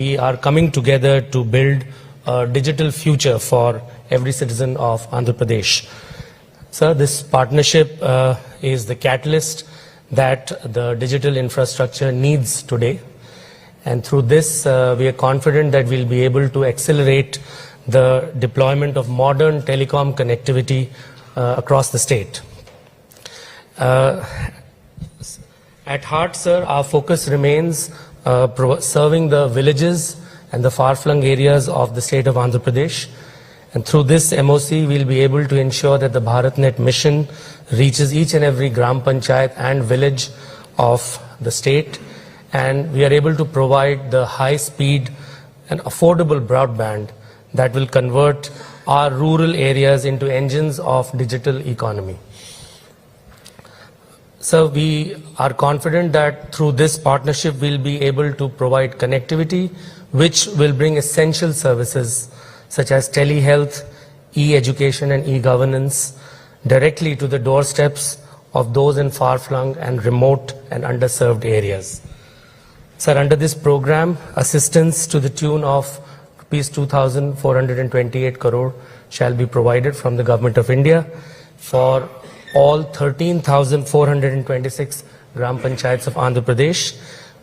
We are coming together to build a digital future for every citizen of Andhra Pradesh. Sir, this partnership is the catalyst that the digital infrastructure needs today. And through this, we are confident that we'll be able to accelerate the deployment of modern telecom connectivity across the state. At heart, sir, our focus remains serving the villages and the far-flung areas of the state of Andhra Pradesh. And through this MOC, we'll be able to ensure that the BharatNet mission reaches each and every Gram Panchayat and village of the state. And we are able to provide the high-speed and affordable broadband that will convert our rural areas into engines of digital economy. So we are confident that through this partnership, we'll be able to provide connectivity, which will bring essential services such as telehealth, e-education and e-governance directly to the doorsteps of those in far-flung and remote and underserved areas. Sir, under this program, assistance to the tune of Rs 2,428 crore shall be provided from the Government of India for all 13,426 Gram Panchayats of Andhra Pradesh,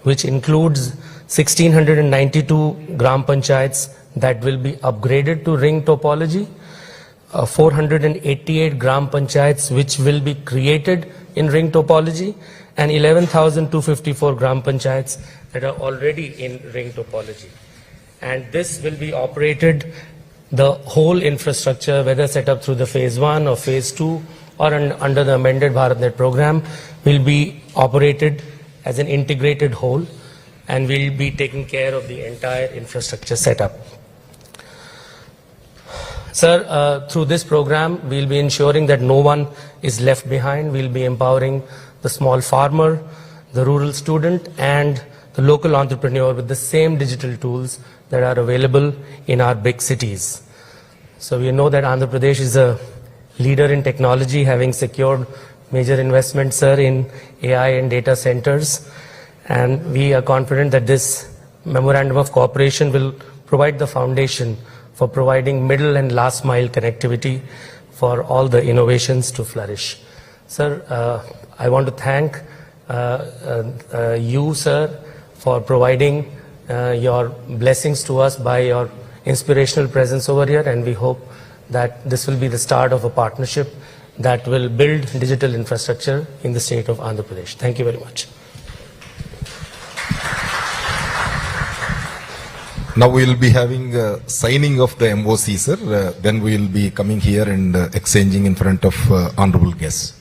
which includes 1,692 Gram Panchayats that will be upgraded to ring topology, 488 Gram Panchayats which will be created in ring topology, and 11,254 Gram Panchayats that are already in ring topology. And this will be operated, the whole infrastructure, whether set up through the phase 1 or phase 2 or under the amended BharatNet program, will be operated as an integrated whole and will be taking care of the entire infrastructure setup. Sir, through this program, we'll be ensuring that no one is left behind. We'll be empowering the small farmer, the rural student, and the local entrepreneur with the same digital tools that are available in our big cities. So we know that Andhra Pradesh is a leader in technology, having secured major investments, sir, in AI and data centers. And we are confident that this memorandum of cooperation will provide the foundation for providing middle and last mile connectivity for all the innovations to flourish. Sir, I want to thank you, sir, for providing your blessings to us by your inspirational presence over here, and we hope that this will be the start of a partnership that will build digital infrastructure in the state of Andhra Pradesh. Thank you very much. Now we will be having signing of the MOC, sir. Then we will be coming here and exchanging in front of honorable guests.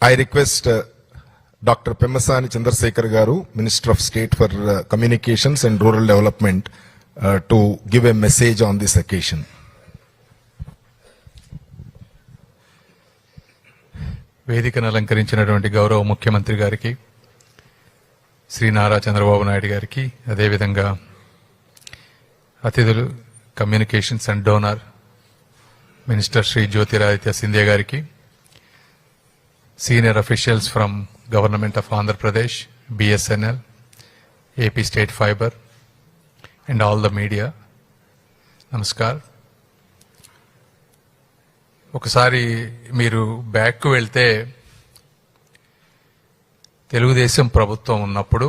I request Dr. Pemmasani Chandrasekhar Garu, Minister of State for Communications and Rural Development, to give a message on this occasion. వేదికను అలంకరించినటువంటి గౌరవ ముఖ్యమంత్రి గారికి, శ్రీ నారా చంద్రబాబు నాయుడు గారికి, అదేవిధంగా అతిథులు communications and DoNER minister Shri Jyotiraditya Scindia గారికి, senior officials from Government of Andhra Pradesh, BSNL, AP State Fiber, and all the media. Namaskar. ఒకసారి మీరు బ్యాక్ వెళ్తే తెలుగుదేశం ప్రభుత్వం ఉన్నప్పుడు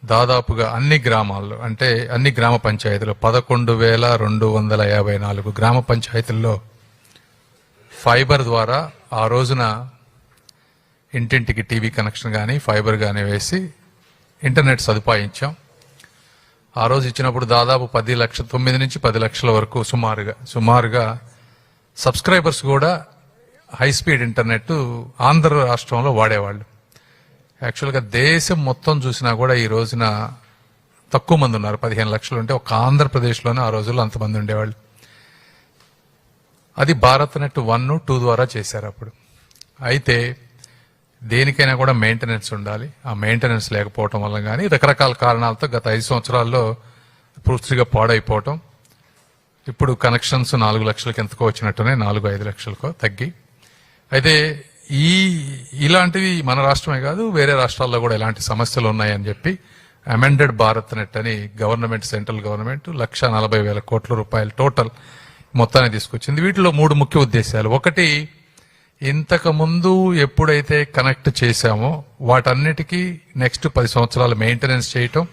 దాదాపుగా అన్ని గ్రామాల్లో, అంటే అన్ని గ్రామ పంచాయతీలు 11,254 గ్రామ పంచాయతీల్లో ఫైబర్ ద్వారా ఆ రోజున ఇంటింటికి టీవీ కనెక్షన్ కానీ ఫైబర్ కానీ వేసి ఇంటర్నెట్ సదుపాయం ఇచ్చాం. ఆ రోజు ఇచ్చినప్పుడు దాదాపు 9 నుంచి 10 లక్షల వరకు సుమారుగా సబ్స్క్రైబర్స్ కూడా హై స్పీడ్ ఇంటర్నెట్ ఆంధ్ర రాష్ట్రంలో వాడేవాళ్ళు. యాక్చువల్గా దేశం మొత్తం చూసినా కూడా ఈ రోజున తక్కువ మంది ఉన్నారు. 15 లక్షలు ఉంటే ఒక ఆంధ్రప్రదేశ్లోనే ఆ రోజుల్లో అంతమంది ఉండేవాళ్ళు. అది భారత్నెట్ 1, 2 ద్వారా చేశారు అప్పుడు. అయితే దేనికైనా కూడా మెయింటెనెన్స్ ఉండాలి. ఆ మెయింటెనెన్స్ లేకపోవటం వల్ల కానీ రకరకాల కారణాలతో గత 5 సంవత్సరాల్లో పూర్తిగా పాడైపోవటం, ఇప్పుడు కనెక్షన్స్ 4 లక్షలకి ఎంతకో వచ్చినట్టునే 4-5 లక్షలకో తగ్గి. అయితే ఇలాంటివి మన రాష్ట్రమే కాదు, వేరే రాష్ట్రాల్లో కూడా ఇలాంటి సమస్యలు ఉన్నాయని చెప్పి అమెండెడ్ భారత్నెట్ అని గవర్నమెంట్, సెంట్రల్ గవర్నమెంట్ 1,40,000 కోట్ల రూపాయలు టోటల్ మొత్తాన్ని తీసుకొచ్చింది. వీటిలో 3 ముఖ్య ఉద్దేశాలు. ఒకటి, ఇంతకు ముందు ఎప్పుడైతే కనెక్ట్ చేశామో వాటన్నిటికీ నెక్స్ట్ 10 సంవత్సరాలు మెయింటెనెన్స్ చేయటం,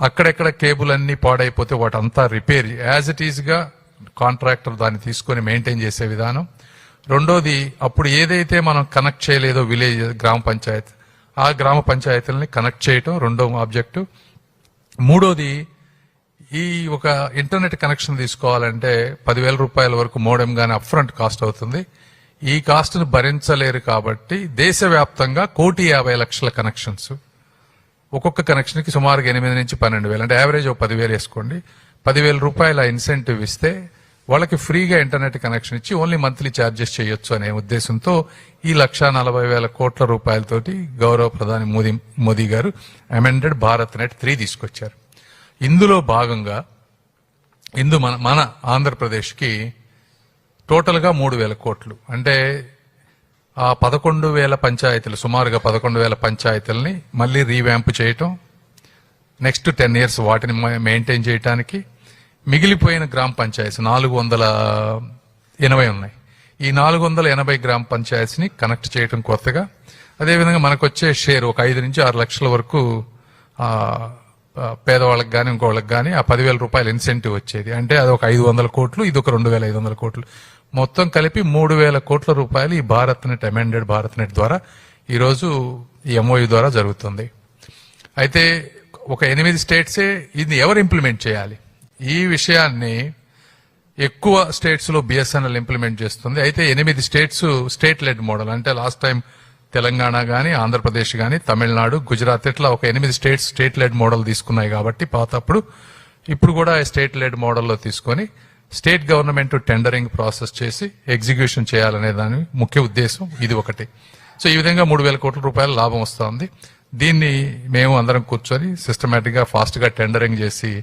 అక్కడెక్కడ కేబుల్ అన్ని పాడైపోతే వాటంతా రిపేర్ యాజ్ ఇట్ ఈజ్ గా కాంట్రాక్టర్ దాన్ని తీసుకొని మెయింటైన్ చేసే విధానం. రెండోది, అప్పుడు ఏదైతే మనం కనెక్ట్ చేయలేదో విలేజ్ గ్రామ పంచాయతీ, ఆ గ్రామ పంచాయతీలని కనెక్ట్ చేయటం రెండో ఆబ్జెక్టు. మూడోది, ఈ ఒక ఇంటర్నెట్ కనెక్షన్ తీసుకోవాలంటే 10,000 రూపాయల వరకు మోడెం గానీ అప్ ఫ్రంట్ కాస్ట్ అవుతుంది. ఈ కాస్ట్ ను భరించలేరు కాబట్టి దేశవ్యాప్తంగా 1,50,00,000 కనెక్షన్స్, ఒక్కొక్క కనెక్షన్ కి సుమారుగా 8 నుంచి 12,000, అంటే యావరేజ్ 10,000 వేసుకోండి. 10,000 రూపాయల ఇన్సెంటివ్ ఇస్తే వాళ్ళకి ఫ్రీగా ఇంటర్నెట్ కనెక్షన్ ఇచ్చి ఓన్లీ మంత్లీ ఛార్జెస్ చేయొచ్చు అనే ఉద్దేశంతో ఈ 1,40,000 కోట్ల రూపాయలతోటి గౌరవ ప్రధాని మోదీ గారు అమెండెడ్ భారత్నెట్ 3 తీసుకొచ్చారు. ఇందులో భాగంగా మన ఆంధ్రప్రదేశ్కి టోటల్ గా 3,000 కోట్లు, అంటే ఆ 11,000 పంచాయతీలు, సుమారుగా 11,000 పంచాయతీలని మళ్ళీ రీవ్యాంప్ చేయటం, నెక్స్ట్ 10 years వాటిని మెయింటైన్ చేయటానికి, మిగిలిపోయిన గ్రామ పంచాయతీ 480 ఉన్నాయి. ఈ 480 గ్రామ పంచాయతీస్ ని కనెక్ట్ చేయటం కొత్తగా. అదేవిధంగా మనకు వచ్చే షేర్ ఒక 5 నుంచి 6 లక్షల వరకు పేదవాళ్ళకి కానీ ఇంకోళ్ళకి కానీ ఆ 10,000 రూపాయల ఇన్సెంటివ్ వచ్చేది. అంటే అది ఒక 500 కోట్లు, ఇది ఒక 2,500 కోట్లు, మొత్తం కలిపి 3,000 కోట్ల రూపాయలు ఈ భారత్నెట్, అమెండెడ్ భారత్నెట్ ద్వారా ఈరోజు ఈ ఎంఓయూ ద్వారా జరుగుతుంది. అయితే ఒక 8 స్టేట్సే ఇది ఎవరు ఇంప్లిమెంట్ చేయాలి? ఈ విషయాన్ని ఎక్కువ స్టేట్స్ లో బిఎస్ఎన్ఎల్ ఇంప్లిమెంట్ చేస్తుంది. అయితే 8 స్టేట్స్ స్టేట్ లెడ్ మోడల్, అంటే లాస్ట్ టైం తెలంగాణ గానీ, ఆంధ్రప్రదేశ్ గానీ, తమిళనాడు, గుజరాత్ ఇట్లా ఒక 8 స్టేట్స్ స్టేట్ లెడ్ మోడల్ తీసుకున్నాయి కాబట్టి పాతప్పుడు, ఇప్పుడు కూడా స్టేట్ లెడ్ మోడల్లో తీసుకొని స్టేట్ గవర్నమెంట్ టెండరింగ్ ప్రాసెస్ చేసి ఎగ్జిక్యూషన్ చేయాలనే దాని ముఖ్య ఉద్దేశం ఇది ఒకటి. సో ఈ విధంగా 3,000 కోట్ల రూపాయల లాభం వస్తుంది. దీన్ని మేము అందరం కూర్చొని సిస్టమేటిక్ గా ఫాస్ట్ గా టెండరింగ్ చేసి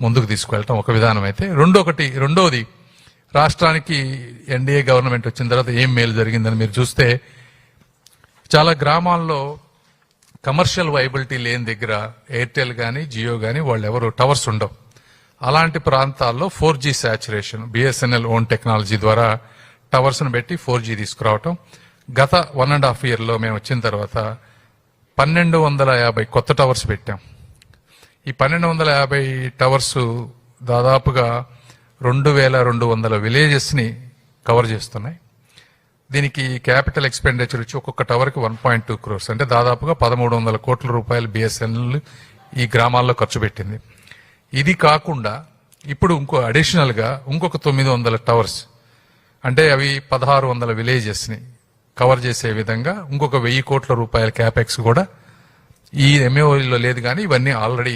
ముందుకు తీసుకువెళ్ళటం ఒక విధానం. అయితే రెండోది, రాష్ట్రానికి ఎన్డీఏ గవర్నమెంట్ వచ్చిన తర్వాత ఏం మేలు జరిగిందని మీరు చూస్తే, చాలా గ్రామాల్లో కమర్షియల్ వైబిలిటీ లేని దగ్గర ఎయిర్టెల్ గానీ, జియో గానీ వాళ్ళు ఎవరు టవర్స్ ఉండవు. అలాంటి ప్రాంతాల్లో 4G saturation, BSNL own technology ద్వారా టవర్స్ ను పెట్టి 4G తీసుకురావటం. గత 1.5 year లో మేము వచ్చిన తర్వాత 1,250 కొత్త టవర్స్ పెట్టాం. ఈ 1,250 టవర్స్ దాదాపుగా 2,200 విలేజెస్ ని కవర్ చేస్తున్నాయి. దీనికి క్యాపిటల్ ఎక్స్పెండిచర్ వచ్చి ఒక్కొక్క టవర్ కి 1.2 crores, అంటే దాదాపుగా 1,300 కోట్ల రూపాయలు బిఎస్ఎన్ఎల్ ఈ గ్రామాల్లో ఖర్చు పెట్టింది. ఇది కాకుండా ఇప్పుడు ఇంకొక 900 టవర్స్, అంటే అవి 1,600 విలేజెస్ ని కవర్ చేసే విధంగా ఇంకొక 1000 కోట్ల రూపాయల క్యాపెక్స్ కూడా ఈ ఎంఏఓలో లేదు, కానీ ఇవన్నీ ఆల్రెడీ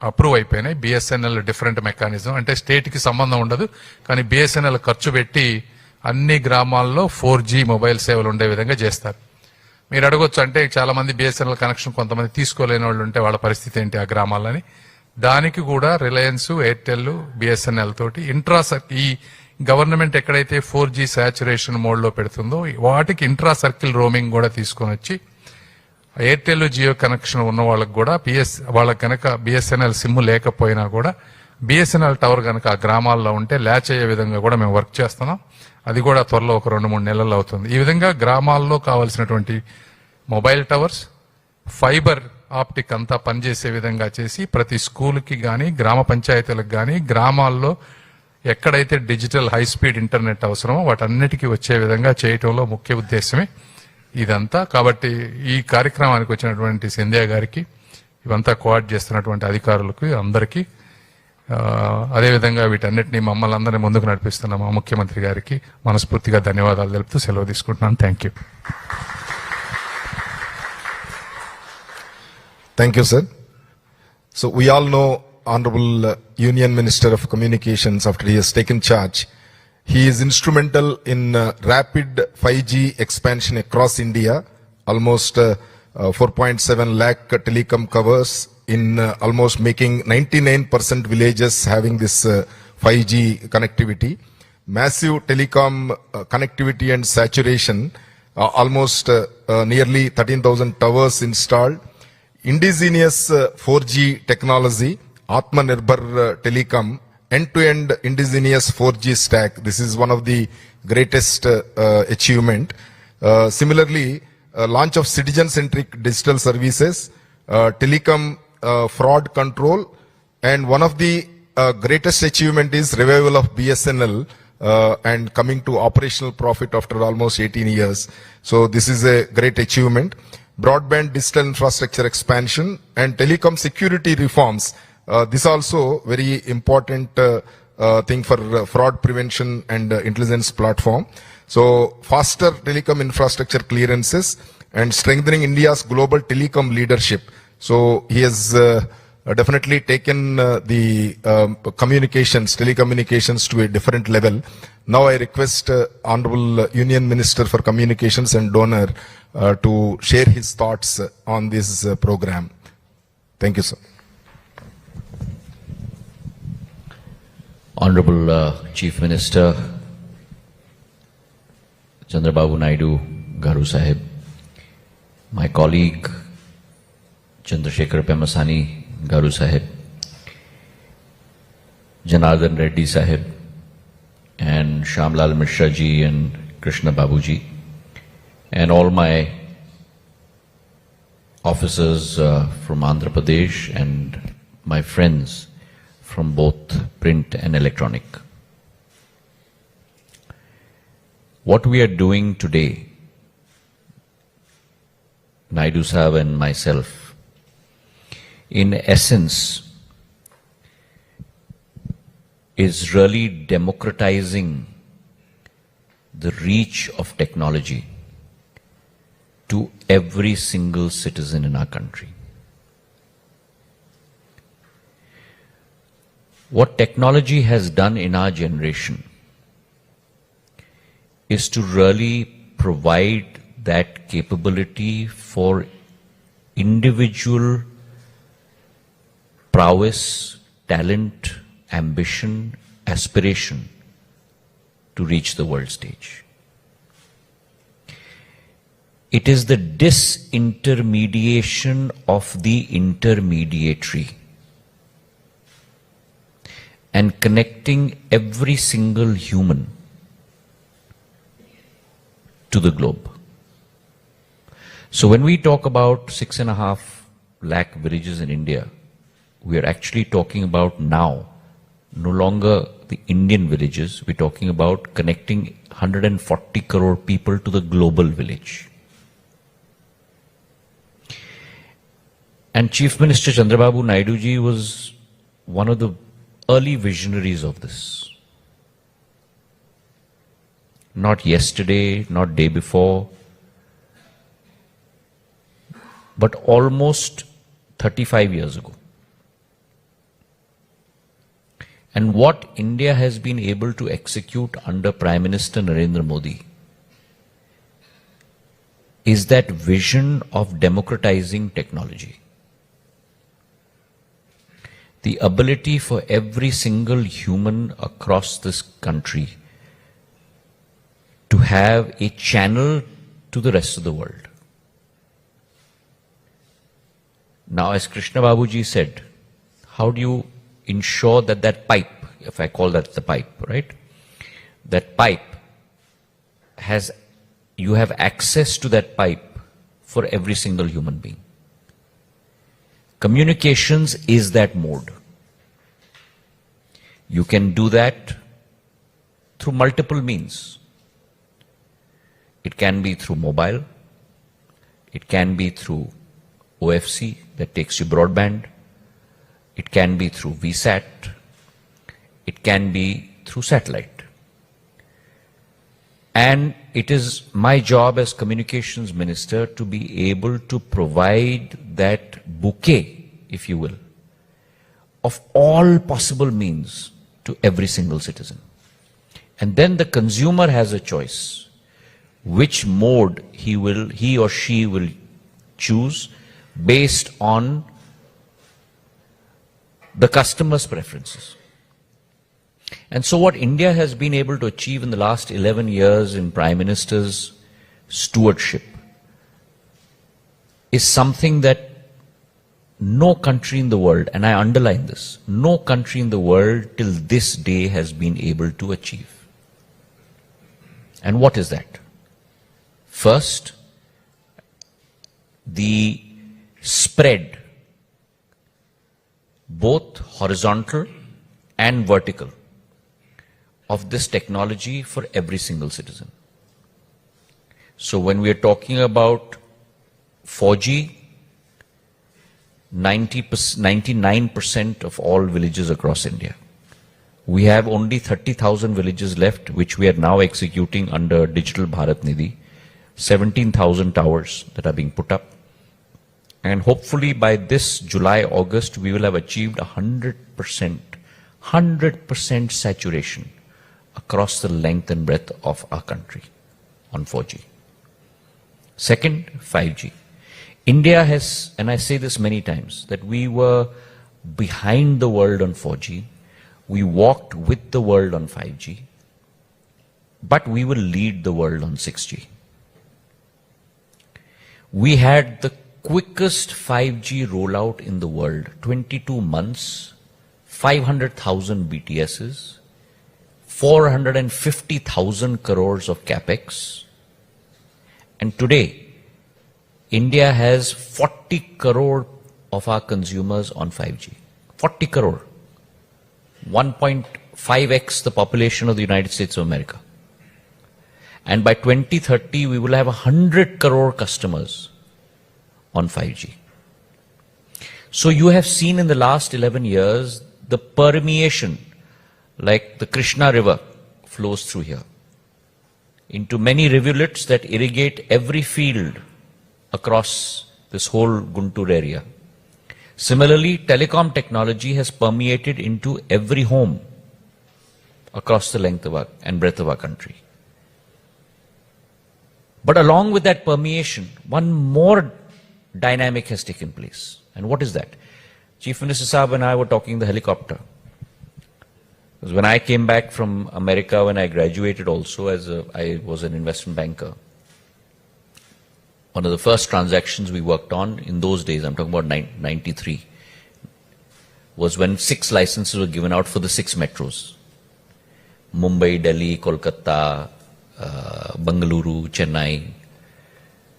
అప్రూవ్ అయిపోయినాయి. బిఎస్ఎన్ఎల్ డిఫరెంట్ మెకానిజం, అంటే స్టేట్ కి సంబంధం ఉండదు, కానీ బిఎస్ఎన్ఎల్ ఖర్చు పెట్టి అన్ని గ్రామాల్లో 4G మొబైల్ సేవలు ఉండే విధంగా చేస్తారు. మీరు అడగొచ్చు, అంటే చాలా మంది బిఎస్ఎన్ఎల్ కనెక్షన్ కొంతమంది తీసుకోలేని వాళ్ళు ఉంటే వాళ్ళ పరిస్థితి ఏంటి ఆ గ్రామాలని. దానికి కూడా రిలయన్స్, ఎయిర్టెల్, బిఎస్ఎన్ఎల్ తోటి ఈ గవర్నమెంట్ ఎక్కడైతే 4G సాచురేషన్ మోడ్ లో పెడుతుందో వాటికి ఇంట్రా సర్కిల్ రోమింగ్ కూడా తీసుకొని వచ్చి ఎయిర్టెల్, జియో కనెక్షన్ ఉన్న వాళ్ళకి కూడా వాళ్ళకి కనుక బిఎస్ఎన్ఎల్ సిమ్ లేకపోయినా కూడా బిఎస్ఎన్ఎల్ టవర్ కనుక ఆ గ్రామాల్లో ఉంటే ల్యాచ్ అయ్యే విధంగా కూడా మేము వర్క్ చేస్తున్నాం. అది కూడా త్వరలో ఒక 2-3 నెలల్లో అవుతుంది. ఈ విధంగా గ్రామాల్లో కావాల్సినటువంటి మొబైల్ టవర్స్, ఫైబర్ ఆప్టిక్ అంతా పనిచేసే విధంగా చేసి ప్రతి స్కూల్కి కానీ, గ్రామ పంచాయతీలకు కానీ, గ్రామాల్లో ఎక్కడైతే డిజిటల్ హై స్పీడ్ ఇంటర్నెట్ అవసరమో వాటన్నిటికీ వచ్చే విధంగా చేయటంలో ముఖ్య ఉద్దేశమే ఇదంతా. కాబట్టి ఈ కార్యక్రమానికి వచ్చినటువంటి సింధియా గారికి, ఇవంతా కోఆర్డినేట్ చేస్తున్నటువంటి అధికారులకు అందరికీ, అదేవిధంగా వీటన్నిటిని మమ్మల్ని అందరినీ ముందుకు నడిపిస్తున్న మా ముఖ్యమంత్రి గారికి మనస్ఫూర్తిగా ధన్యవాదాలు తెలుపుతూ సెలవు తీసుకుంటున్నాను. Thank you. Thank you, sir. So we all know Honorable Union Minister of Communications, after he has taken charge, he is instrumental in rapid 5G expansion across India. Almost 4.7 lakh telecom covers in almost making 99% villages having this 5G connectivity. Massive telecom connectivity and saturation, almost nearly 13,000 towers installed. Indigenous 4G technology, Atmanirbhar Telecom, end-to-end indigenous 4G stack. This is one of the greatest achievement. Similarly, launch of citizen-centric digital services, telecom fraud control, and one of the greatest achievement is revival of BSNL and coming to operational profit after almost 18 years. So this is a great achievement. Broadband digital infrastructure expansion and telecom security reforms. This also very important thing for fraud prevention and intelligence platform. So faster telecom infrastructure clearances and strengthening India's global telecom leadership. So he has definitely taken the telecommunications to a different level. Now I request Honorable Union Minister for Communications and Donor to share his thoughts on this program. Thank you, sir. Honorable Chief Minister Chandrababu Naidu Garu Sahib, my colleague Chandrasekhar Pemasani Garu Sahib, Janardhan Reddy Sahib, and Shamlal Mishra ji and Krishna Babu ji, and all my officers from Andhra Pradesh and my friends from both print and electronic. What we are doing today, Naidu Sahib and myself, in essence is really democratizing the reach of technology to every single citizen in our country. What technology has done in our generation is to really provide that capability for individual prowess, talent, ambition, aspiration to reach the world stage. It is the disintermediation of the intermediary and connecting every single human to the globe. So when we talk about 6.5 lakh villages in India, we are actually talking about now no longer the Indian villages, we're talking about connecting 140 crore people to the global village. And Chief Minister Chandrababu Naidu ji was one of the early visionaries of this. Not yesterday, not day before, but almost 35 years ago. And what India has been able to execute under Prime Minister Narendra Modi is that vision of democratizing technology. The ability for every single human across this country to have a channel to the rest of the world. Now, as Krishna Babuji said, how do you ensure that that pipe, if I call that the pipe, right? That pipe has, you have access to that pipe for every single human being. Communications is that mode. You can do that through multiple means. It can be through mobile. It can be through OFC, that takes you broadband. It can be through VSAT. It can be through satellite. And it is my job as communications minister to be able to provide that bouquet, if you will, of all possible means to every single citizen. And then the consumer has a choice which mode he or she will choose based on the customer's preferences. And so what India has been able to achieve in the last 11 years in Prime Minister's stewardship is something that no country in the world, and I underline this, no country in the world till this day has been able to achieve. And what is that? First, the spread, both horizontal and vertical, of this technology for every single citizen. So when we are talking about 4G, 99% of all villages across India. We have only 30,000 villages left, which we are now executing under Digital Bharathnetlive. 17,000 towers that are being put up. And hopefully by this July, August, we will have achieved 100% saturation across the length and breadth of our country on 4G. Second, 5G. India has, and I say this many times, that we were behind the world on 4G. We walked with the world on 5G. But we will lead the world on 6G. We had the quickest 5G rollout in the world, 22 months, 500,000 BTSs, 450,000 crores of capex. And today, India has 40 crore of our consumers on 5G. 40 crore. 1.5x the population of the United States of America. And by 2030, we will have 100 crore customers on 5G. So you have seen in the last 11 years, the permeation, like the Krishna River flows through here, into many rivulets that irrigate every field across this whole Guntur area. Similarly, telecom technology has permeated into every home across the length of and breadth of our country. But along with that permeation, one more dynamic has taken place. And what is that? Chief Minister Saab and I were talking in the helicopter. Because when I came back from America, when I graduated also I was an investment banker, one of the first transactions we worked on in those days, I'm talking about 93, was when 6 licenses were given out for the 6 metros. Mumbai, Delhi, Kolkata, Bengaluru, Chennai.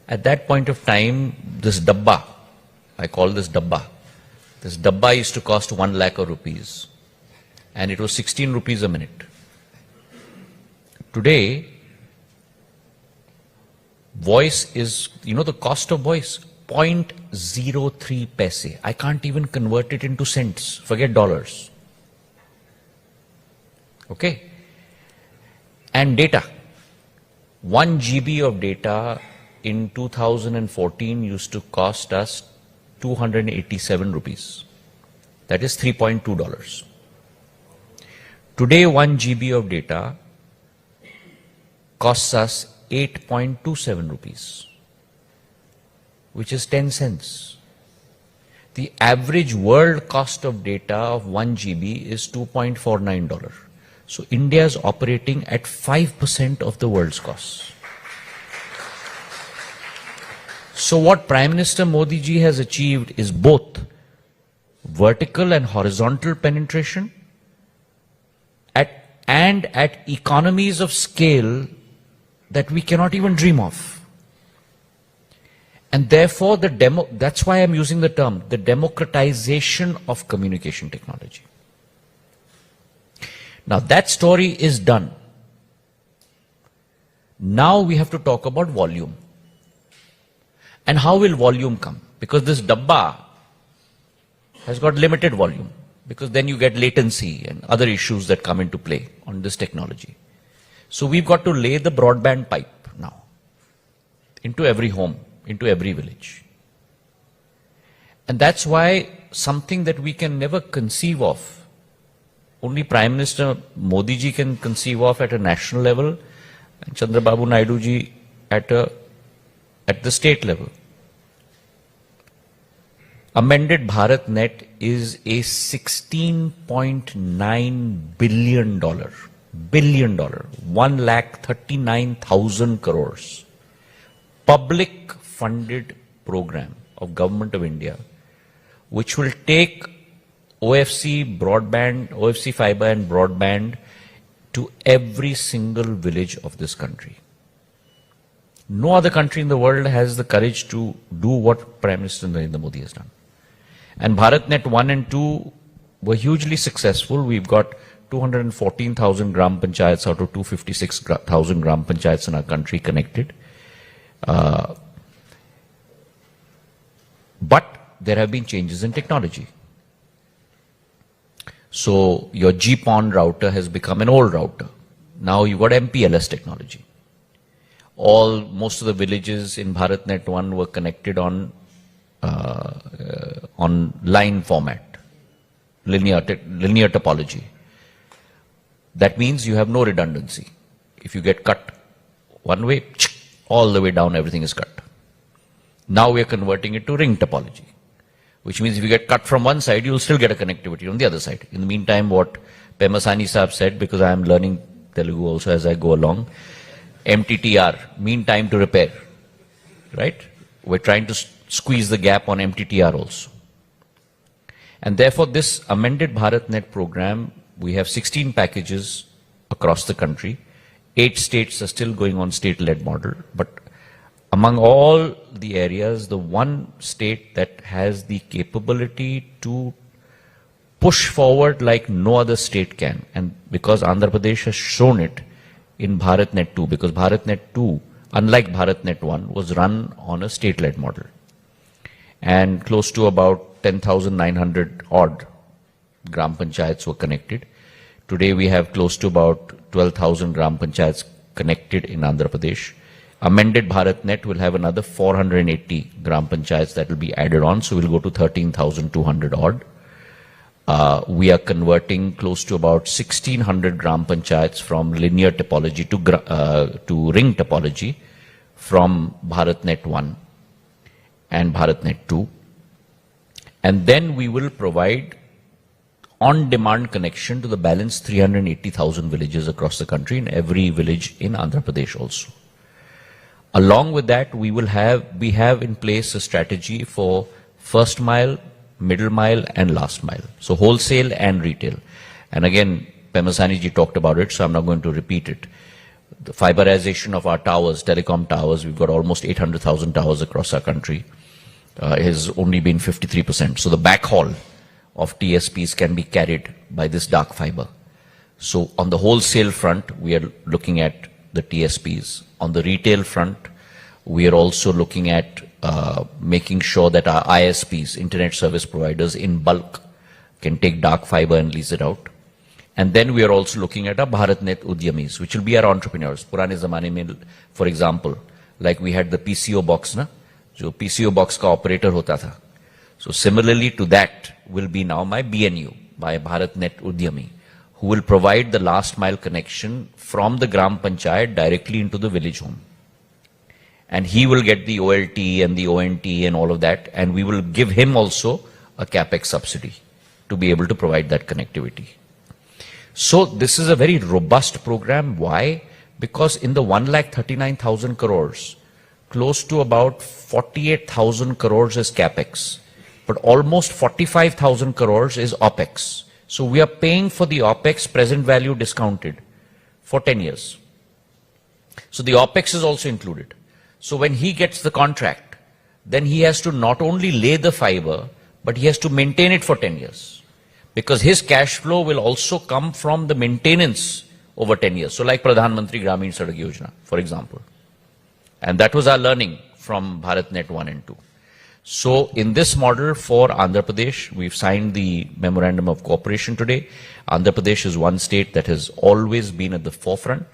At that point of time, this dabba, I call this dabba used to cost 1 lakh of rupees. And it was 16 rupees a minute. Today, voice is, the cost of voice, 0.03 paise. I can't even convert it into cents, forget dollars. Okay? And data. 1 GB of data in 2014 used to cost us 287 rupees. That is $3.2. Today, 1 GB of data costs us 8.27 rupees, which is 10 cents. The average world cost of data of 1 GB is $2.49. So India is operating at 5% of the world's costs. So what Prime Minister Modi ji has achieved is both vertical and horizontal penetration and at economies of scale that we cannot even dream of. And therefore, that's why I'm using the term, the democratization of communication technology. Now that story is done. Now we have to talk about volume. And how will volume come? Because this dabba has got limited volume, because then you get latency and other issues that come into play on this technology. So we've got to lay the broadband pipe now into every home, into every village. And that's why something that we can never conceive of, only Prime Minister Modi ji can conceive of at a national level, and Chandrababu Naidu ji at the state level. Amended BharatNet is a $16.9 billion, 1,39,000 crores, public funded program of Government of India, which will take OFC broadband, OFC fiber and broadband to every single village of this country. No other country in the world has the courage to do what Prime Minister Narendra Modi has done. And BharatNet 1 and 2 were hugely successful. We've got 214,000 gram panchayats out of 256,000 gram panchayats in our country connected. But there have been changes in technology. So your GPON router has become an old router. Now you've got MPLS technology. Most of the villages in BharatNet 1 were connected on line format, linear topology. That means you have no redundancy. If you get cut one way, all the way down, everything is cut. Now we are converting it to ring topology, which means if you get cut from one side, you'll still get a connectivity on the other side. In the meantime, what Pemasani Saab said, because I am learning Telugu also as I go along, MTTR, mean time to repair, right? We're trying to squeeze the gap on MTTR also. And therefore, this amended BharatNet program, we have 16 packages across the country. 8 states are still going on state-led model. But among all the areas, the one state that has the capability to push forward like no other state can, and because Andhra Pradesh has shown it in BharatNet 2, because BharatNet 2, unlike BharatNet 1, was run on a state-led model. And close to about 10,900 odd gram panchayats were connected. Today we have close to about 12,000 gram panchayats connected in Andhra Pradesh. Amended BharatNet will have another 480 gram panchayats that will be added on, so we'll go to 13,200 odd. We are converting close to about 1,600 gram panchayats from linear topology to ring topology from BharatNet 1 and BharatNet 2. And then we will provide on-demand connection to the balance 380,000 villages across the country, in every village in Andhra Pradesh also. Along with that, we have in place a strategy for first mile, middle mile and last mile. So wholesale and retail. And again, Pemasani ji talked about it, so I'm not going to repeat it. The fiberization of our towers, telecom towers, we've got almost 800,000 towers across our country, has only been 53%. So the backhaul of TSPs can be carried by this dark fiber. So on the wholesale front, we are looking at the TSPs. On the retail front, we are also looking at making sure that our ISPs, internet service providers, in bulk can take dark fiber and lease it out. And then we are also looking at our BharatNet Udyamis, which will be our entrepreneurs. Purane zamane mein, for example, like we had the PCO box, na? जो PCO box का operator होता था. So similarly to that will be now my BNU, my BharatNet Udyami, who will provide the last mile connection from the Gram Panchayat directly into the village home. And he will get the OLT and the ONT and all of that, and we will give him also a capex subsidy to be able to provide that connectivity. So this is a very robust program. Why? Because in the 1,39,000 crores, close to about 48,000 crores is capex, but almost 45,000 crores is opex. So we are paying for the opex present value discounted for 10 years. So the opex is also included. So when he gets the contract, then he has to not only lay the fiber, but he has to maintain it for 10 years. Because his cash flow will also come from the maintenance over 10 years. So like Pradhan Mantri Gramin Sadak Yojana, for example. And that was our learning from BharatNet 1 and 2. So in this model for Andhra Pradesh, we've signed the Memorandum of Cooperation today. Andhra Pradesh is one state that has always been at the forefront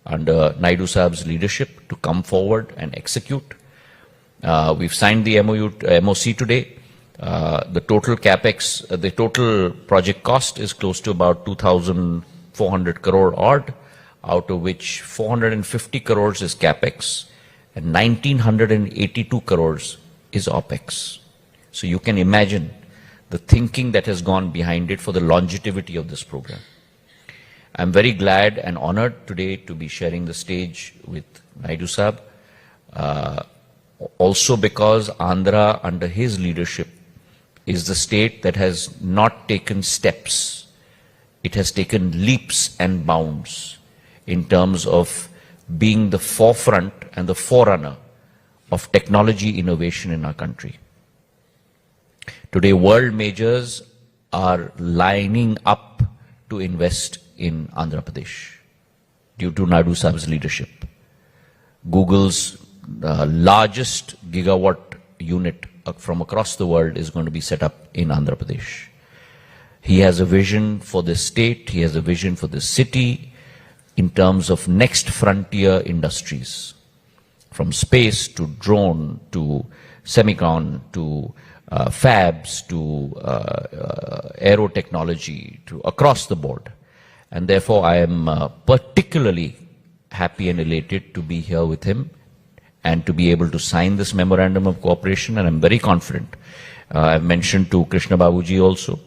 under Naidu Sahab's leadership to come forward and execute. We've signed the MOC today. The total capex, the total project cost is close to about 2,400 crore odd, out of which 450 crores is capex and 1,982 crores is opex. So you can imagine the thinking that has gone behind it for the longevity of this program. I'm very glad and honored today to be sharing the stage with Naidu Sahab, also because Andhra under his leadership is the state that has not taken steps. It has taken leaps and bounds in terms of being the forefront and the forerunner of technology innovation in our country. Today, world majors are lining up to invest in Andhra Pradesh due to Naidu Sahab's leadership. Google's largest gigawatt unit from across the world is going to be set up in Andhra Pradesh. He has a vision for this state, he has a vision for this city in terms of next frontier industries, from space to drone to semicon to fabs to aero technology to across the board. And therefore I am particularly happy and elated to be here with him and to be able to sign this memorandum of cooperation, and I'm very confident. I've mentioned to Krishna Babuji also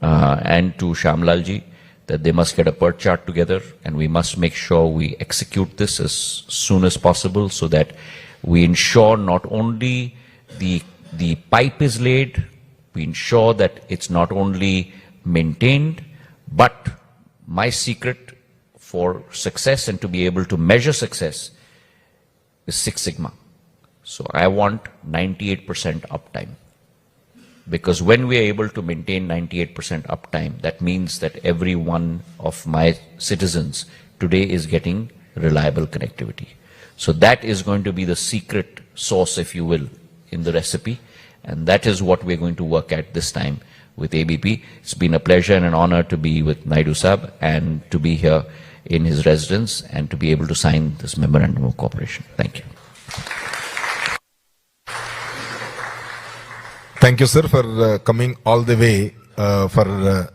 and to Shamlalji that they must get a PERT chart together, and we must make sure we execute this as soon as possible so that we ensure not only the pipe is laid, we ensure that it's not only maintained, but my secret for success and to be able to measure success is 6 Sigma. So I want 98% uptime. Because when we are able to maintain 98% uptime, that means that every one of my citizens today is getting reliable connectivity. So that is going to be the secret sauce, if you will, in the recipe. And that is what we're going to work at this time with ABP. It's been a pleasure and an honor to be with Naidu Sahab and to be here in his residence and to be able to sign this memorandum of cooperation. Thank you. Thank you, sir, for coming all the way for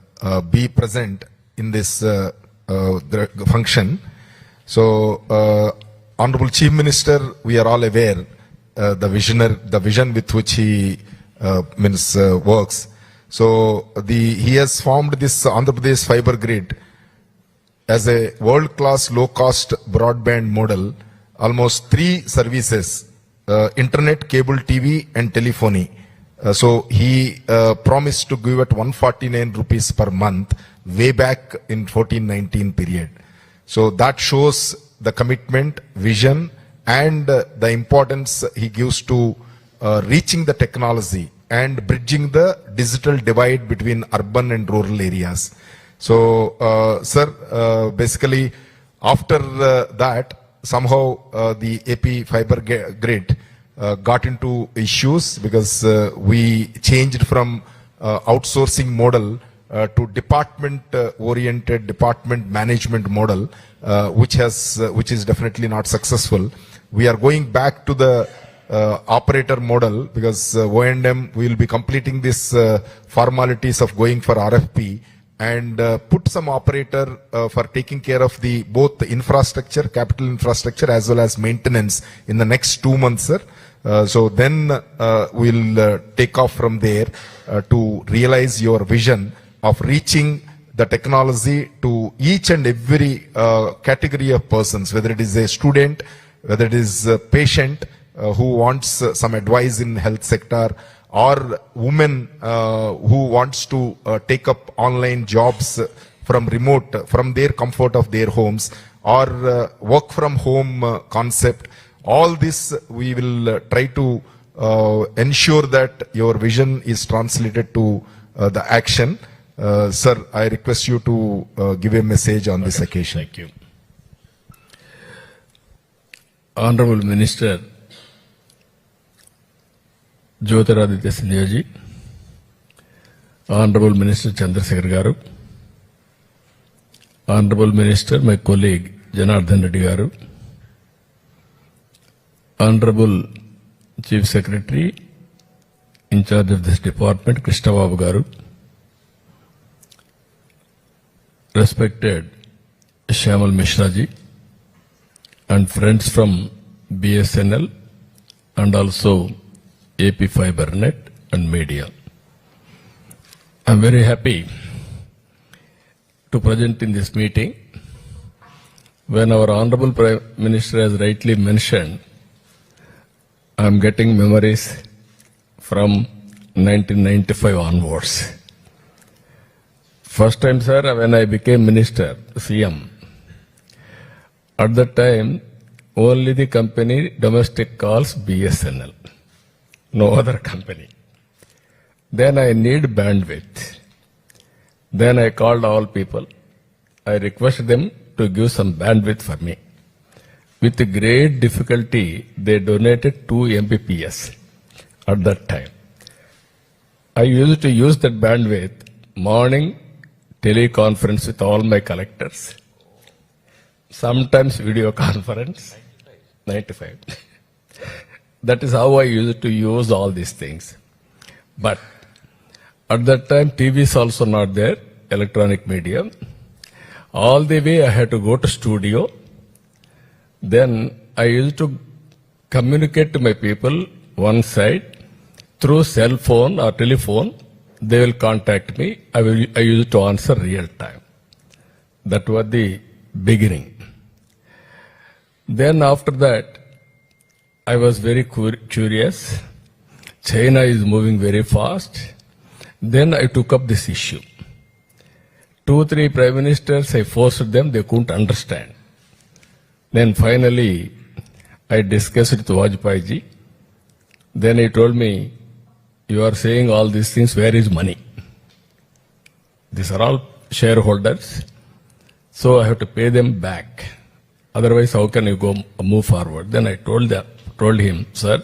be present in this function. So, Honorable Chief Minister, we are all aware the vision with which he works. So he has formed this Andhra Pradesh fiber grid as a world-class low-cost broadband model. Almost 3 services: internet, cable TV, and telephony. So he promised to give it 149 rupees per month way back in 14-19 period. So that shows the commitment, vision, and the importance he gives to reaching the technology and bridging the digital divide between urban and rural areas. So, sir, basically, after that, somehow the AP fiber grid got into issues because we changed from outsourcing model to department-oriented department management model, which is definitely not successful. we are going back to the operator model because O&M will be completing this formalities of going for RFP and put some operator for taking care of the both the infrastructure, capital infrastructure as well as maintenance in the next 2 months, sir. So then we'll take off from there to realize your vision of reaching the technology to each and every category of persons, whether it is a student, whether it is a patient who wants some advice in health sector, or women who wants to take up online jobs from remote, from their comfort of their homes, or work from home concept. All this we will try to ensure that your vision is translated to the action. Sir, I request you to give a message on this occasion. Thank you. Honorable Minister Jyotiraditya Scindia ji, Honorable Minister Chandrasekhar Garu, Honorable Minister, my colleague Janardhan Reddy Garu, Honorable Chief Secretary in charge of this department, Chandrababu Garu, respected Shyamal Mishra ji, and friends from BSNL and also AP FiberNet and media. I am very happy to present in this meeting when our Honorable Prime Minister has rightly mentioned. I am getting memories from 1995 onwards. First time, sir, when I became Minister, CM, at that time, only the company domestic calls BSNL, no other company. Then I need bandwidth. Then I called all people. I requested them to give some bandwidth for me. With great difficulty, they donated 2 Mbps at that time. I used to use that bandwidth morning teleconference with all my collectors. Sometimes video conference. 95. That is how I used to use all these things. But at that time, TV is also not there, electronic media. All the way I had to go to studio. Then I used to communicate to my people one side through cell phone or telephone. They will contact me. I used to answer real time. That was the beginning. Then after that, I was very curious. China is moving very fast. Then I took up this issue. 2, 3 prime ministers, I forced them, they couldn't understand. Then finally, I discussed with Vajpayee ji. Then he told me, you are saying all these things, where is money? These are all shareholders, so I have to pay them back. Otherwise, how can you move forward? Then I told him, sir,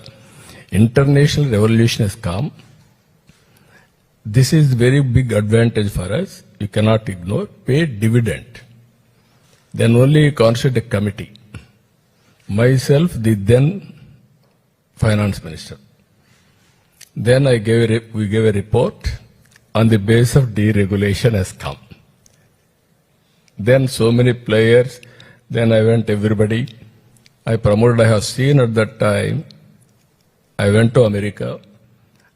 international revolution has come. This is very big advantage for us. You cannot ignore. Pay dividend. Then only you constitute a committee. Myself, the then finance minister. Then we gave a report on the basis of deregulation has come. Then so many players. Then I went everybody. I promoted. I have seen at that time. I went to America.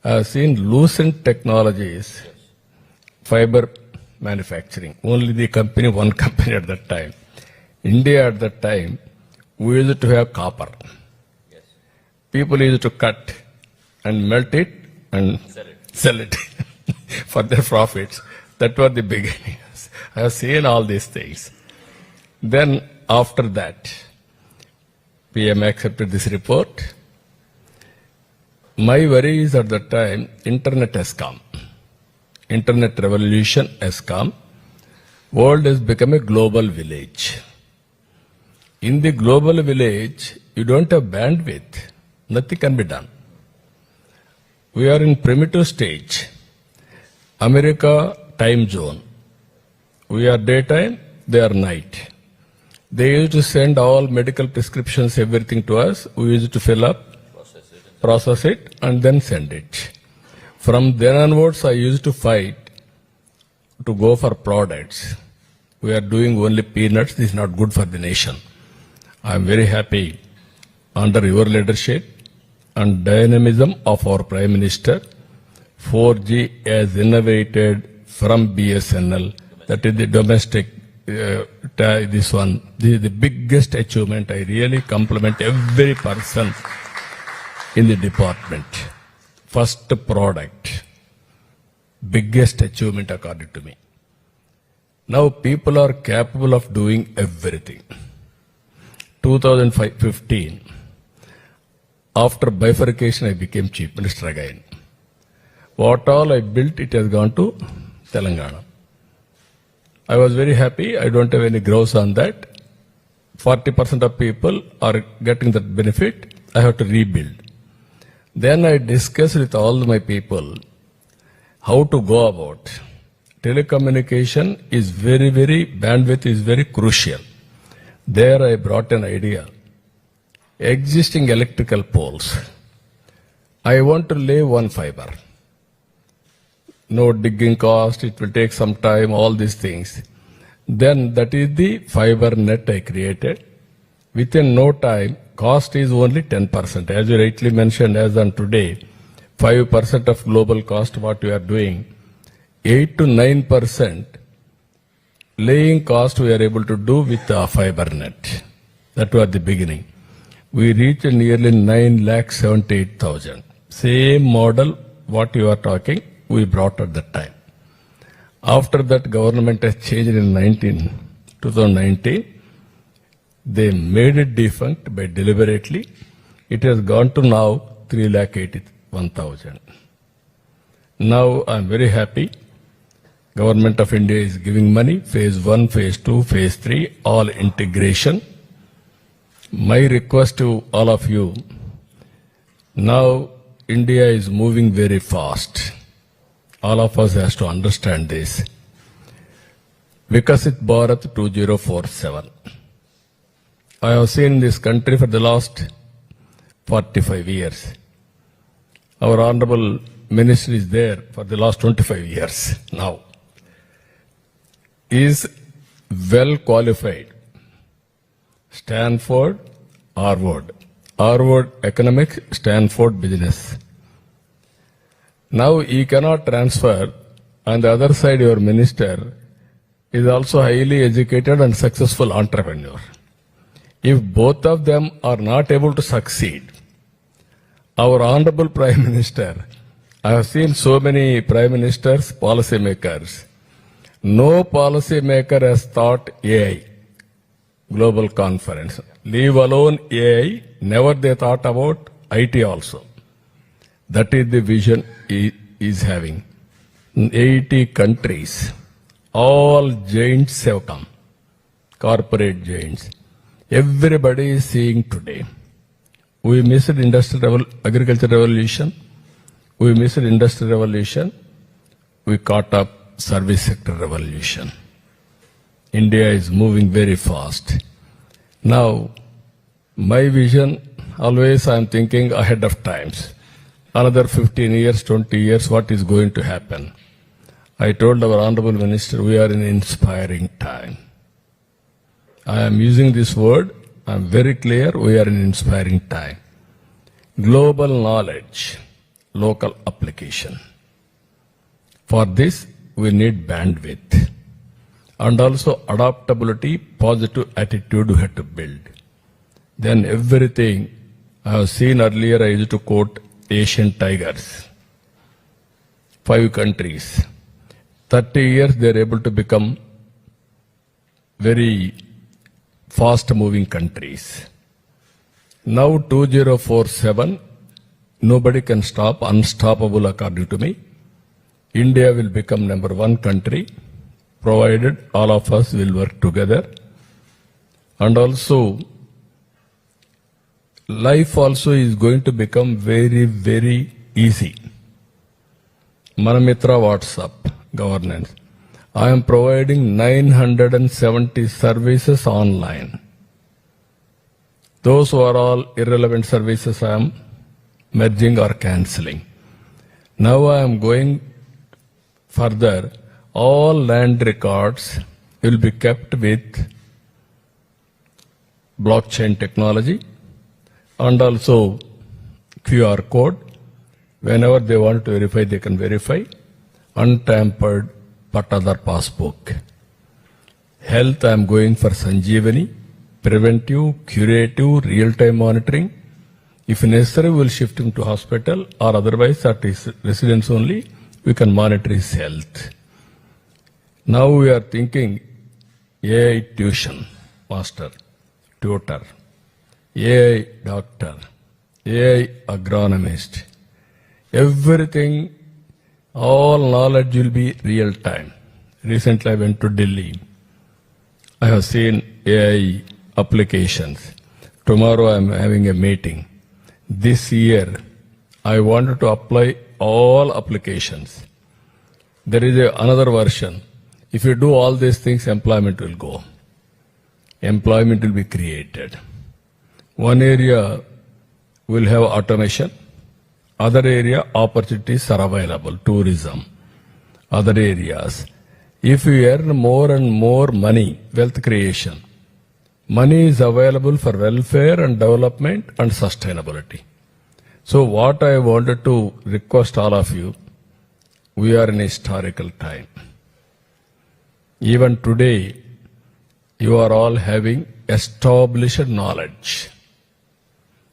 I have seen Lucent Technologies, fiber manufacturing. Only the company, one company at that time. India at that time, we used to have copper. Yes. People used to cut and melt it and sell it for their profits. That was the beginnings. I have seen all these things. Then after that, PM accepted this report. My worry is at that time, internet has come. Internet revolution has come. World has become a global village. In the global village, you don't have bandwidth. Nothing can be done. We are in primitive stage. America, time zone. We are daytime, they are night. They used to send all medical prescriptions, everything to us. We used to fill up, process it, and then send it. From then onwards, I used to fight to go for products. We are doing only peanuts. This is not good for the nation. I am very happy under your leadership and dynamism of our Prime Minister. 4G has innovated from BSNL. That is the domestic, this one. This is the biggest achievement. I really compliment every person in the department. First product. Biggest achievement according to me. Now people are capable of doing everything. 2015, after bifurcation, I became Chief Minister again. What all I built, it has gone to Telangana. I was very happy. I don't have any grouse on that. 40% of people are getting that benefit. I have to rebuild. Then I discussed with all my people how to go about. Telecommunication is bandwidth is very crucial. There I brought an idea. Existing electrical poles. I want to lay one fiber. No digging cost, it will take some time, all these things. Then that is the fiber net I created. Within no time, cost is only 10%. As you rightly mentioned, as on today, 5% of global cost, what we are doing, 8 to 9% laying cost we are able to do with the fiber net. That was the beginning. We reached nearly 9,78,000. Same model, what you are talking, we brought at that time. After that, government has changed in 2019. They made it defunct by deliberately. It has gone to now 3,81,000. Now I am very happy. Government of India is giving money, phase 1, phase 2, phase 3, all integration. My request to all of you, now India is moving very fast. All of us has to understand this. Vikasit Bharat 2047. I have seen this country for the last 45 years. Our Honorable Minister is there for the last 25 years now. He is well qualified. Stanford, Harvard. Harvard Economics, Stanford Business. Now he cannot transfer. On the other side, your minister is also highly educated and successful entrepreneur. If both of them are not able to succeed, our Honorable Prime Minister, I have seen so many Prime Ministers, policy makers. No policy maker has thought AI, global conference. Leave alone AI, never they thought about IT also. That is the vision he is having. In 80 countries, all giants have come, corporate giants. Everybody is seeing today. We missed agricultural revolution. We missed industrial revolution. We caught up service sector revolution. India is moving very fast. Now, my vision, always I am thinking ahead of times. Another 15 years, 20 years, what is going to happen? I told our Honorable Minister, we are in inspiring time. I am using this word, I am very clear, we are in inspiring time. Global knowledge, local application. For this, we need bandwidth. And also adaptability, positive attitude we have to build. Then everything, I have seen earlier, I used to quote Asian tigers. 5 countries. 30 years they are able to become very fast moving countries. Now 2047, nobody can stop, unstoppable according to me. India will become number 1 country, provided all of us will work together. And also, life also is going to become very, very easy. Manamitra WhatsApp governance. I am providing 970 services online. Those who are all irrelevant services I am merging or cancelling. Now I am going further. All land records will be kept with blockchain technology and also QR code. Whenever they want to verify, they can verify. Untampered Patadar passbook. Health, I am going for Sanjeevani, preventive, curative, real-time monitoring. If necessary, we will shift him to hospital or otherwise at his residence only, we can monitor his health. Now we are thinking AI tuition, master, tutor, AI doctor, AI agronomist. Everything, all knowledge will be real time. Recently I went to Delhi. I have seen AI applications. Tomorrow I am having a meeting. This year I wanted to apply all applications. There is another version. If you do all these things, employment will go. Employment will be created. One area will have automation. Other area, opportunities are available. Tourism. Other areas. If you earn more and more money, wealth creation, money is available for welfare and development and sustainability. So what I wanted to request all of you, we are in a historical time. Even today, you are all having established knowledge.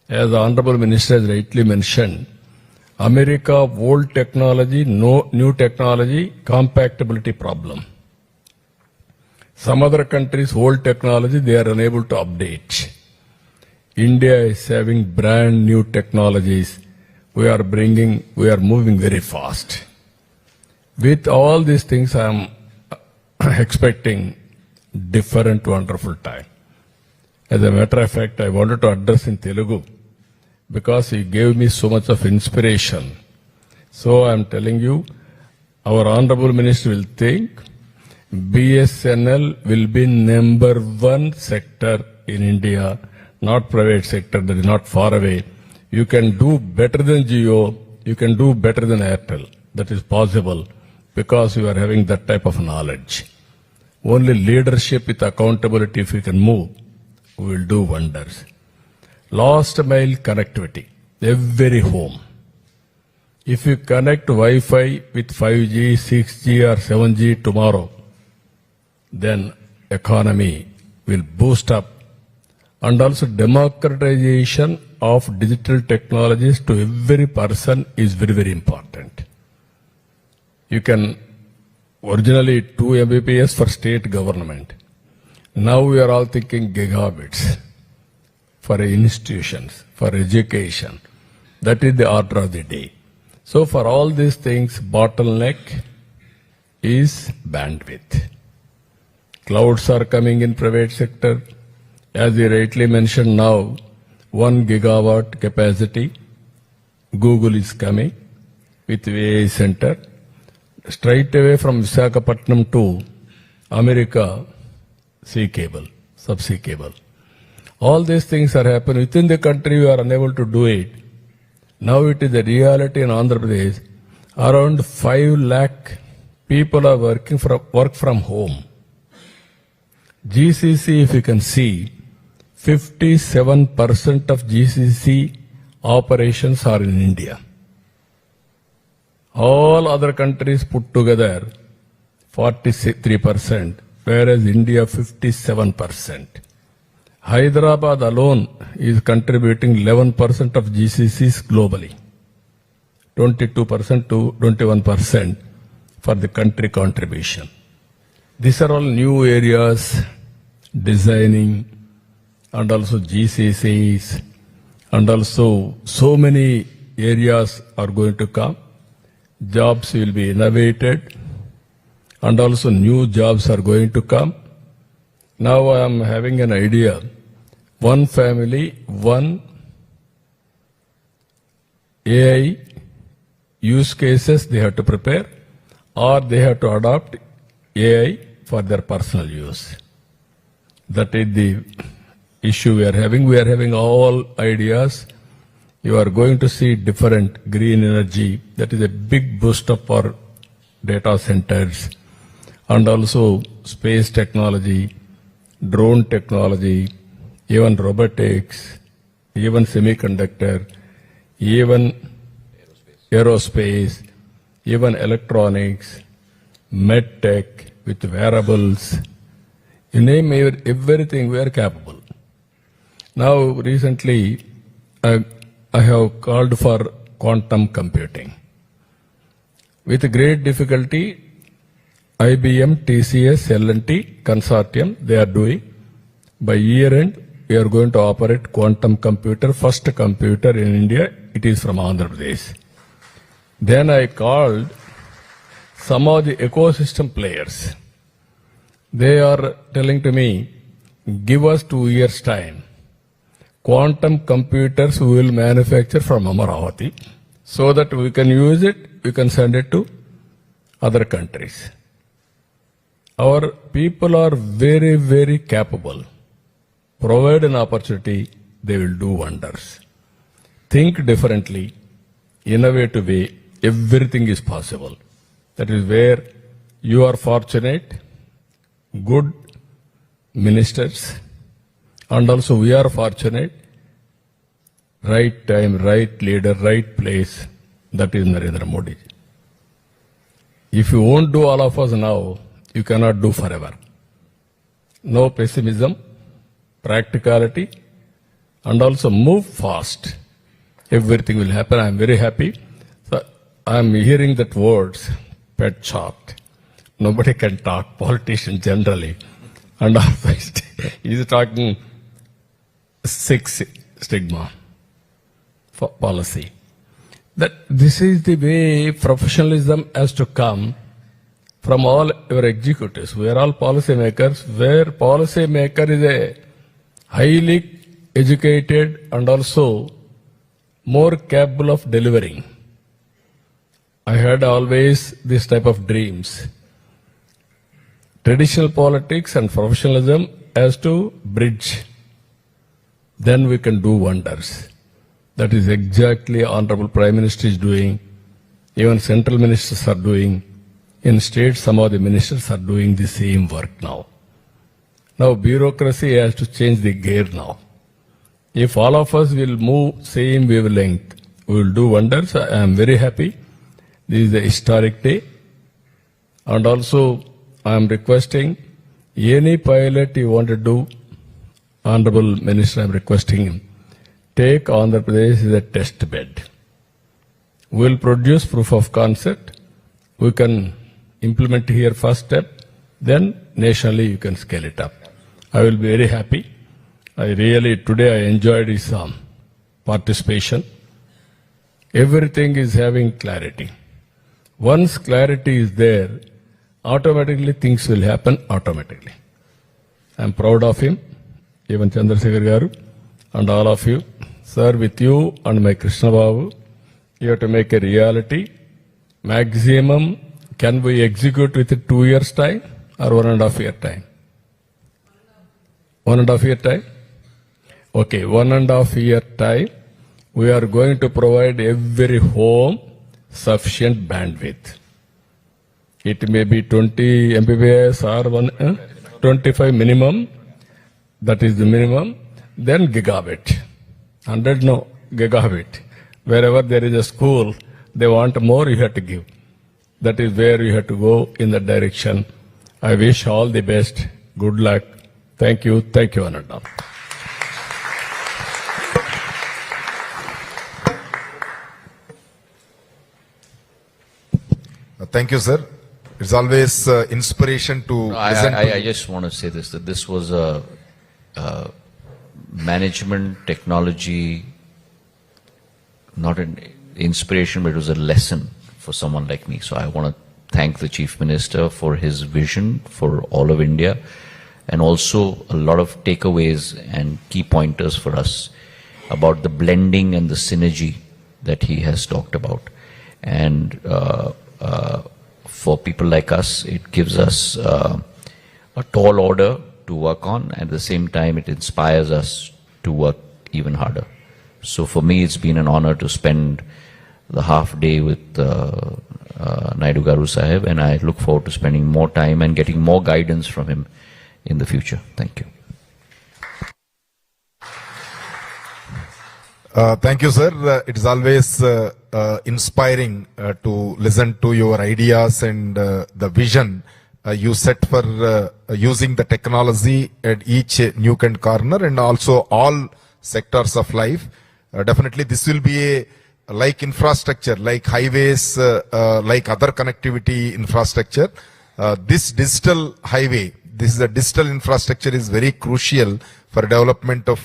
As the Honorable Minister has rightly mentioned, America, old technology, no new technology, compatibility problem. Some other countries, old technology, they are unable to update. India is having brand new technologies. We are moving very fast. With all these things, I am expecting different wonderful time. As a matter of fact, I wanted to address in Telugu, because he gave me so much of inspiration. So I am telling you, our Honorable Minister will think BSNL will be number one sector in India, not private sector, that is not far away. You can do better than Jio, you can do better than Airtel. That is possible because you are having that type of knowledge. Only leadership with accountability, if we can move, we will do wonders. Last mile connectivity, every home. If you connect Wi-Fi with 5G, 6G or 7G tomorrow, then economy will boost up. And also democratization of digital technologies to every person is very, very important. You can originally 2 Mbps for state government. Now we are all thinking gigabits. For institutions, for education. That is the order of the day. So for all these things, bottleneck is bandwidth. Clouds are coming in private sector. As you rightly mentioned now, 1 gigawatt capacity. Google is coming with AI center. Straight away from Visakhapatnam to America, sea cable, subsea cable. All these things are happening. Within the country, we are unable to do it. Now it is a reality in Andhra Pradesh. Around 5 lakh people are work from home. GCC, if you can see, 57% of GCC operations are in India. All other countries put together, 43%, whereas India 57%. Hyderabad alone is contributing 11% of GCCs globally, 22% to 21% for the country contribution. These are all new areas, designing, and also GCCs, and also so many areas are going to come. Jobs will be innovated, and also new jobs are going to come. Now I am having an idea. One family, one AI use cases they have to prepare, or they have to adopt AI for their personal use. That is the issue we are having all ideas. You are going to see different green energy. That is a big boost up for data centers and also space technology, drone technology, even robotics, even semiconductor, even aerospace, even electronics, med tech with wearables. You name everything, we are capable. Now, recently, I have called for quantum computing. With great difficulty, IBM, TCS, L&T consortium, they are doing. By year end, we are going to operate quantum computer, first computer in India. It is from Andhra Pradesh. Then I called some of the ecosystem players. They are telling to me, give us 2 years time. Quantum computers we will manufacture from Amaravati so that we can use it, we can send it to other countries. Our people are very, very capable. Provide an opportunity, they will do wonders. Think differently, innovative way, everything is possible. That is where you are fortunate, good ministers, and also we are fortunate, right time, right leader, right place, that is Narendra Modi. If you won't do all of us now, you cannot do forever. No pessimism, practicality, and also move fast. Everything will happen. I am very happy. So I am hearing that words, pet chart. Nobody can talk, politician generally. And also he is talking 6 stigma for policy. That this is the way professionalism has to come from all our executives. We are all policy makers, where policy maker is a highly educated and also more capable of delivering. I had always this type of dreams. Traditional politics and professionalism has to bridge. Then we can do wonders. That is exactly Honorable Prime Minister is doing. Even central ministers are doing. In states, some of the ministers are doing the same work now. Now bureaucracy has to change the gear now. If all of us will move same wavelength, we will do wonders. I am very happy. This is a historic day. And also, I am requesting any pilot you want to do, Honorable Minister, I am requesting him, take Andhra Pradesh as a test bed. We will produce proof of concept. We can implement here first step, then nationally you can scale it up. I will be very happy. Today I enjoyed his participation. Everything is having clarity. Once clarity is there, automatically things will happen automatically. I am proud of him, even Chandrasekhar Garu, and all of you. Sir, with you and my Krishna Babu, you have to make a reality. Maximum, can we execute within 2 years' time or 1.5 year time? 1.5 year time? Okay, 1.5 year time, we are going to provide every home sufficient bandwidth. It may be 20 Mbps or 25 minimum, that is the minimum, then gigabit. 100 no, gigabit. Wherever there is a school, they want more, you have to give. That is where you have to go in that direction. I wish all the best. Good luck. Thank you. Thank you, Ananda. Thank you, sir. It's always inspiration to listen to I just want to say this, that this was a management, technology, not an inspiration, but it was a lesson for someone like me. So I want to thank the Chief Minister for his vision for all of India, and also a lot of takeaways and key pointers for us about the blending and the synergy that he has talked about. And for people like us, it gives us a tall order to work on. At the same time, it inspires us to work even harder. So for me, it's been an honor to spend the half day with Naidu Garu Sahib, and I look forward to spending more time and getting more guidance from him in the future. Thank you. Thank you, sir. It is always inspiring to listen to your ideas and the vision you set for using the technology at each nook and corner and also all sectors of life. Definitely this will be a like infrastructure, like highways, like other connectivity infrastructure. This digital highway, this is a digital infrastructure is very crucial for development of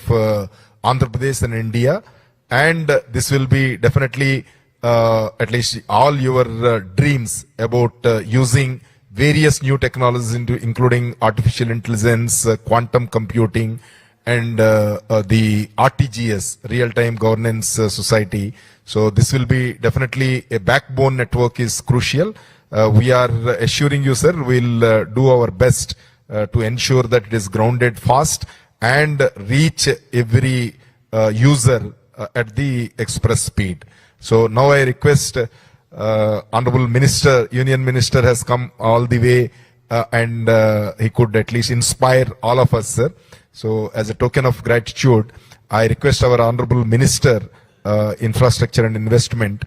Andhra Pradesh and India. And this will be definitely at least all your dreams about using various new technologies including artificial intelligence, quantum computing, and the RTGS, real-time governance society. So this will be definitely a backbone network is crucial. We are assuring you, sir, we'll do our best to ensure that it is grounded fast and reach every user at the express speed. So now I request Honorable Minister, Union Minister has come all the way and he could at least inspire all of us, sir. So as a token of gratitude, I request our Honorable Minister, Infrastructure and Investment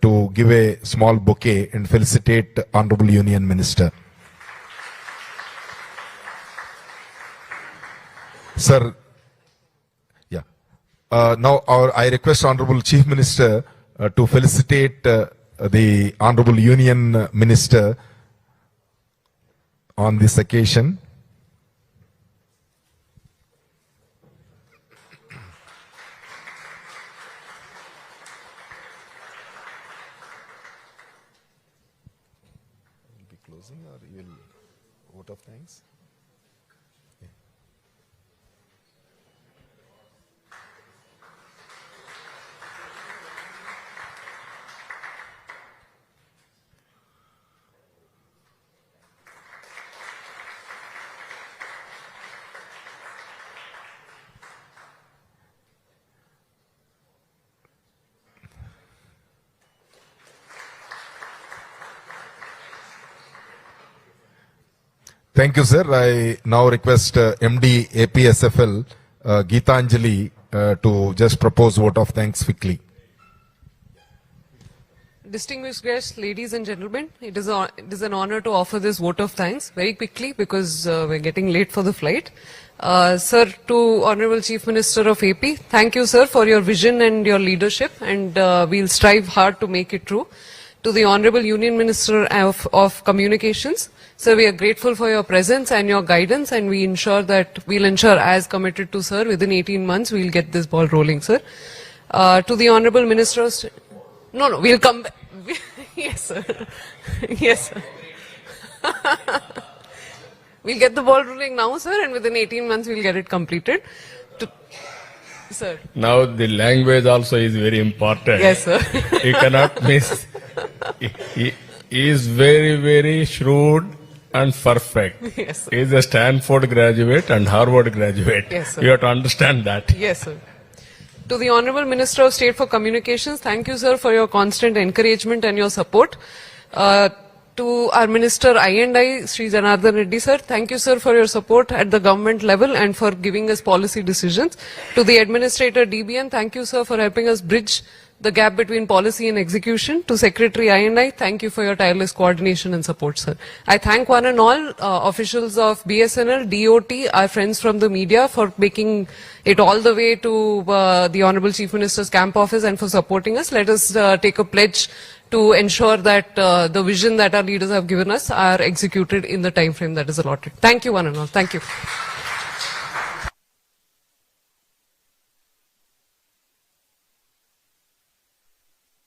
to give a small bouquet and felicitate Honorable Union Minister. Sir, yeah. Now I request Honorable Chief Minister to felicitate the Honorable Union Minister on this occasion. Will be closing or you will vote of thanks? Thank you, sir. I now request MD APSFL Geetanjali to just propose vote of thanks quickly. Distinguished guests, ladies and gentlemen, it is an honor to offer this vote of thanks very quickly because we're getting late for the flight. Sir, to Honorable Chief Minister of AP, thank you, sir, for your vision and your leadership, and we'll strive hard to make it true. To the Honorable Union Minister of Communications, sir, we are grateful for your presence and your guidance, and we'll ensure, as committed to, sir, within 18 months, we'll get this ball rolling, sir. To the Honorable Minister of No, we'll come back. Yes, sir. Yes, sir. We'll get the ball rolling now, sir, and within 18 months, we'll get it completed. Sir. Now the language also is very important. Yes, sir. You cannot miss. He is very, very shrewd and perfect. Yes, sir. He is a Stanford graduate and Harvard graduate. Yes, sir. You have to understand that. Yes, sir. To the Honorable Minister of State for Communications, thank you, sir, for your constant encouragement and your support. To our Minister I&I, Sri Janardhan Reddy, sir, thank you, sir, for your support at the government level and for giving us policy decisions. To the Administrator DBN, thank you, sir, for helping us bridge the gap between policy and execution. To Secretary I&I, thank you for your tireless coordination and support, sir. I thank one and all officials of BSNL, DOT, our friends from the media for making it all the way to the Honorable Chief Minister's camp office and for supporting us. Let us take a pledge to ensure that the vision that our leaders have given us are executed in the time frame that is allotted. Thank you, one and all. Thank you.